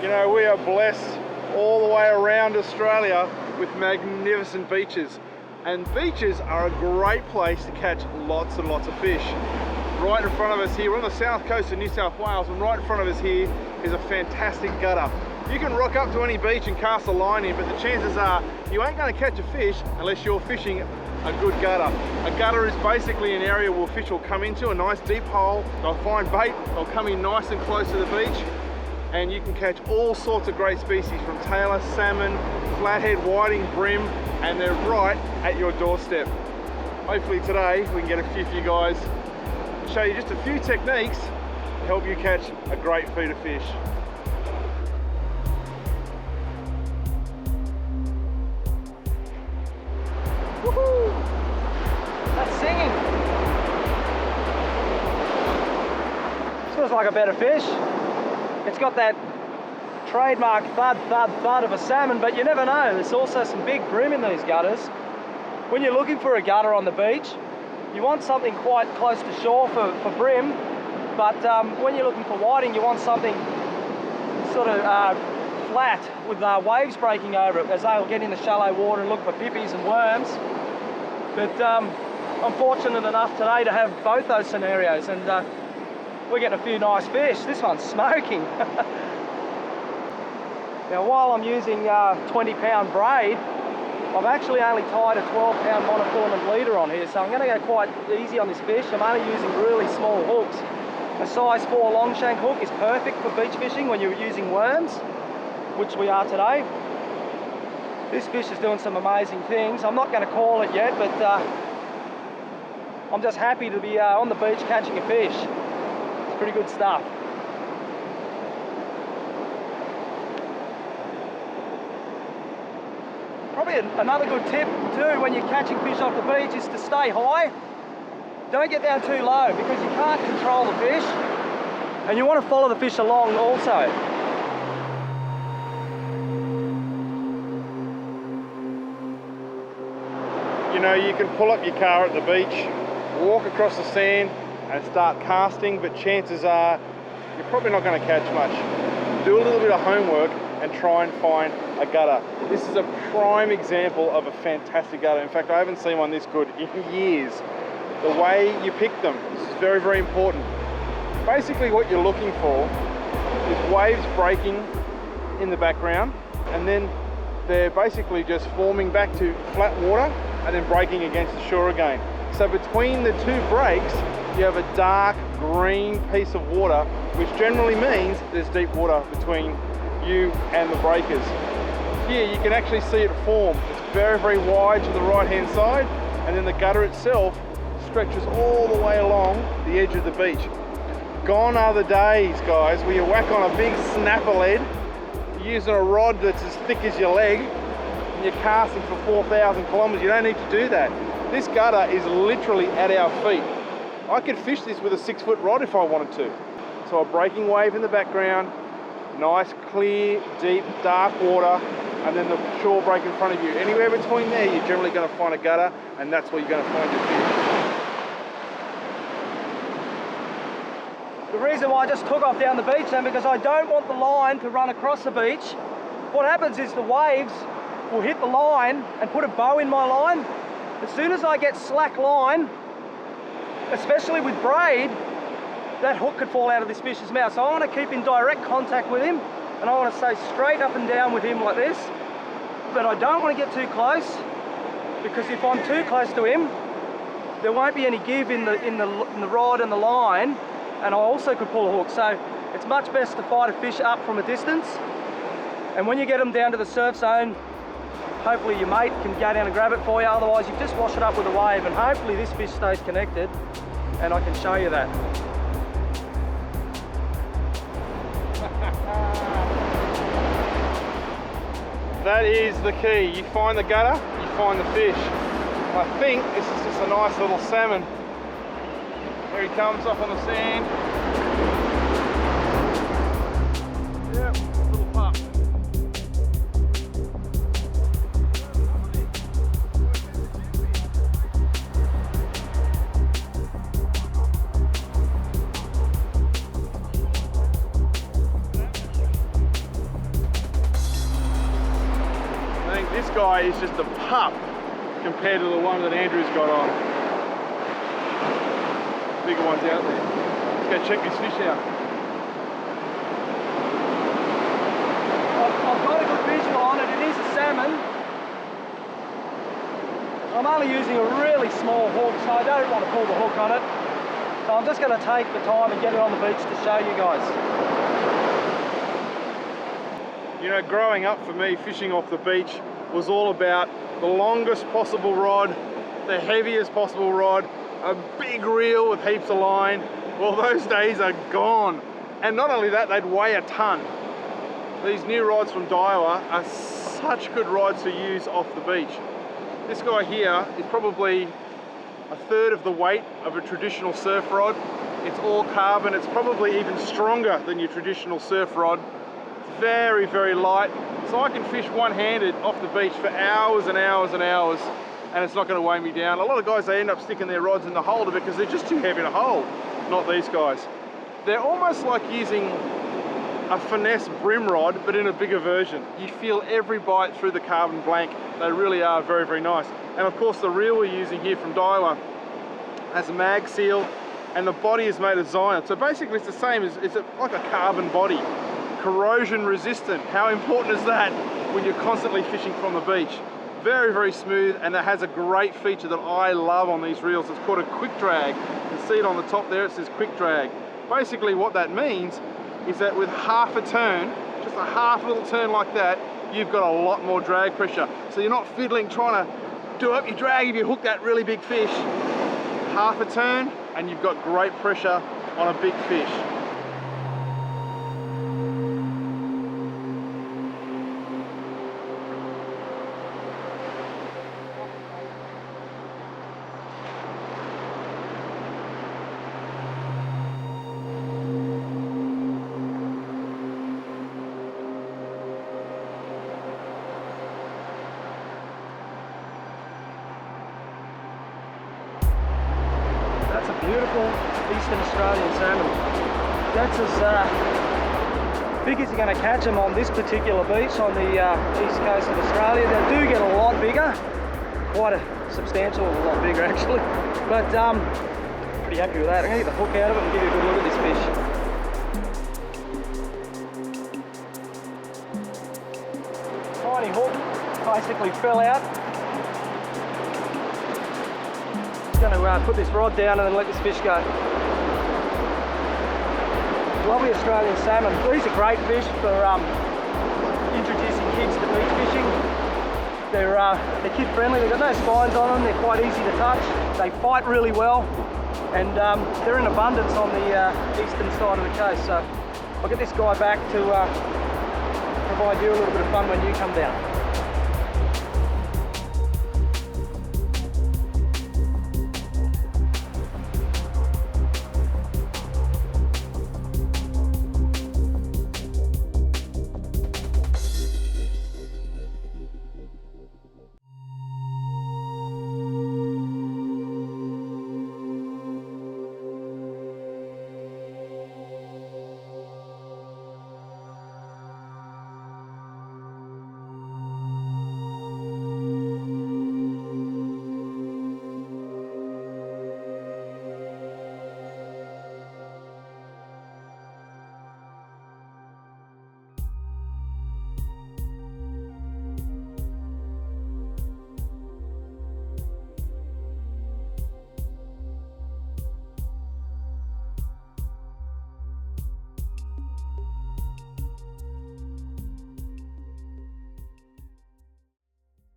You know, we are blessed all the way around Australia with magnificent beaches. And beaches are a great place to catch lots and lots of fish. Right in front of us here, we're on the south coast of New South Wales, and right in front of us here is a fantastic gutter. You can rock up to any beach and cast a line in, but the chances are you ain't going to catch a fish unless you're fishing a good gutter. A gutter is basically an area where fish will come into a nice deep hole, they'll find bait, they'll come in nice and close to the beach, and you can catch all sorts of great species from tailor, salmon, flathead, whiting, brim, and they're right at your doorstep. Hopefully today we can get a few for you guys, show you just a few techniques to help you catch a great feed of fish. Woohoo! That's singing. Feels like a better fish. It's got that trademark thud, thud, thud of a salmon, but you never know. There's also some big brim in these gutters. When you're looking for a gutter on the beach, you want something quite close to shore for brim, but when you're looking for whiting, you want something sort of flat with waves breaking over it, as they'll get in the shallow water and look for pippies and worms. But I'm fortunate enough today to have both those scenarios, and we're getting a few nice fish. This one's smoking. Now, while I'm using 20-pound braid, I've actually only tied a 12-pound monofilament leader on here, so I'm going to go quite easy on this fish. I'm only using really small hooks. A size 4 long shank hook is perfect for beach fishing when you're using worms, which we are today. This fish is doing some amazing things. I'm not going to call it yet, but I'm just happy to be on the beach catching a fish. It's pretty good stuff. Probably another good tip too when you're catching fish off the beach is to stay high. Don't get down too low because you can't control the fish, and you want to follow the fish along also. You know, you can pull up your car at the beach, walk across the sand and start casting, but chances are you're probably not going to catch much. Do a little bit of homework and try and find a gutter. This is a prime example of a fantastic gutter. In fact, I haven't seen one this good in years. The way you pick them, this is very, very important. Basically what you're looking for is waves breaking in the background, and then they're basically just forming back to flat water and then breaking against the shore again. So between the two breaks, you have a dark green piece of water, which generally means there's deep water between you and the breakers. Here you can actually see it form. It's very, very wide to the right hand side, and then the gutter itself stretches all the way along the edge of the beach. Gone are the days, guys, where you whack on a big snapper lead, you're using a rod that's as thick as your leg, and you're casting for 4,000 kilometers. You don't need to do that. This gutter is literally at our feet. I could fish this with a 6-foot rod if I wanted to. So a breaking wave in the background, nice, clear, deep, dark water, and then the shore break in front of you. Anywhere between there, you're generally going to find a gutter, and that's where you're going to find your fish. The reason why I just took off down the beach then, because I don't want the line to run across the beach. What happens is the waves will hit the line and put a bow in my line. As soon as I get slack line, especially with braid, that hook could fall out of this fish's mouth. So I want to keep in direct contact with him, and I want to stay straight up and down with him like this. But I don't want to get too close, because if I'm too close to him, there won't be any give in the rod and the line, and I also could pull a hook. So it's much best to fight a fish up from a distance, and when you get them down to the surf zone, hopefully your mate can go down and grab it for you. Otherwise you just wash it up with a wave, and hopefully this fish stays connected, and I can show you that. That is the key. You find the gutter, you find the fish. I think this is just a nice little salmon. Here he comes up on the sand. Yep, little pup. guy is just a pup compared to the one that Andrew's got on. Bigger ones out there. Let's go check this fish out. I've got a good visual on it. It is a salmon. I'm only using a really small hook, so I don't want to pull the hook on it. So I'm just going to take the time and get it on the beach to show you guys. You know, growing up for me, fishing off the beach was all about the longest possible rod, the heaviest possible rod, a big reel with heaps of line. Well, those days are gone. And not only that, they'd weigh a ton. These new rods from Daiwa are such good rods to use off the beach. This guy here is probably a third of the weight of a traditional surf rod. It's all carbon. It's probably even stronger than your traditional surf rod. It's very, very light. So I can fish one-handed off the beach for hours and hours and hours, and it's not going to weigh me down. A lot of guys, they end up sticking their rods in the holder because they're just too heavy to hold. Not these guys. They're almost like using a Finesse brim rod, but in a bigger version. You feel every bite through the carbon blank. They really are very, very nice. And of course, the reel we're using here from Daiwa has a mag seal, and the body is made of Zion. So basically, it's the same as, it's like a carbon body. Corrosion resistant. How important is that when you're constantly fishing from the beach? Very, very smooth, and it has a great feature that I love on these reels. It's called a quick drag. You can see it on the top there, it says quick drag. Basically what that means is that with half a turn, just a half little turn like that, you've got a lot more drag pressure. So you're not fiddling trying to do up your drag if you hook that really big fish. Half a turn and you've got great pressure on a big fish. That's a beautiful Eastern Australian salmon. That's as big as you're going to catch them on this particular beach on the east coast of Australia. They do get a lot bigger, quite a substantial, a lot bigger actually. But pretty happy with that. I'm going to get the hook out of it and give you a good look at this fish. Tiny hook, basically fell out. Going to put this rod down and then let this fish go. Lovely Australian salmon. These are great fish for introducing kids to beach fishing. They're kid friendly, they've got no spines on them, they're quite easy to touch, they fight really well, and they're in abundance on the eastern side of the coast. So I'll get this guy back to provide you a little bit of fun when you come down.